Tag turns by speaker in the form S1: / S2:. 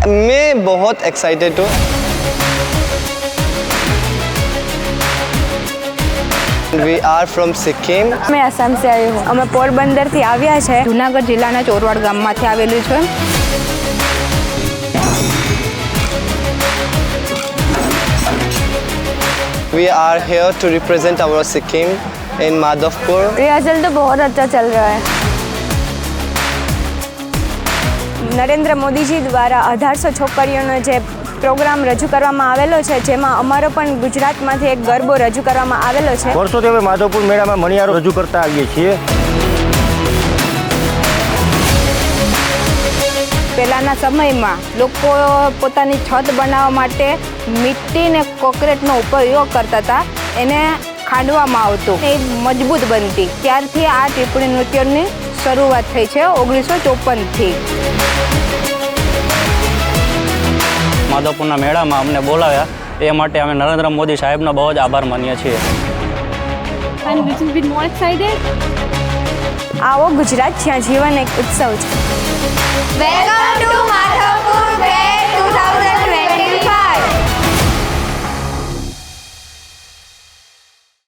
S1: मैं बहुत एक्साइटेड हूँ। We are from Sikkim.
S2: मैं આસામ से आई हूँ. અમે પોરબંદરથી આવ્યા છે.
S3: જૂનાગઢ જિલ્લાના ચોરવાડ ગામમાંથી આવેલું છે.
S1: We are here to represent our Sikkim in Madhavpur.
S2: Rehearsal तो बहुत अच्छा चल रहा है. નરેન્દ્ર મોદીજી દ્વારા 1800 છોકરીઓનો જે પ્રોગ્રામ રજૂ કરવામાં આવેલો છે, જેમાં અમારો પણ ગુજરાતમાંથી એક ગરબો રજૂ કરવામાં આવેલો છે.
S4: વર્ષોથી હવે માધવપુર મેળામાં મણિયારો રજૂ કરતા આવીએ છીએ.
S3: પહેલાંના સમયમાં લોકો પોતાની છત બનાવવા માટે મીઠી ને કોન્ક્રીટનો ઉપયોગ કરતા હતા. એને ખાંડવામાં આવતું, એ મજબૂત બનતી. ત્યારથી આ ટીપણી નૃત્યની શરૂઆત થઈ છે 1954થી.
S5: માધવપુરના મેળામાં અમને બોલાવ્યા એ માટે અમે નરેન્દ્ર મોદી સાહેબનો બહુ જ આભાર માનીએ છીએ.
S2: આવો ગુજરાત, જ્યાં જીવન એક ઉત્સવ છે.
S6: Welcome to Madhav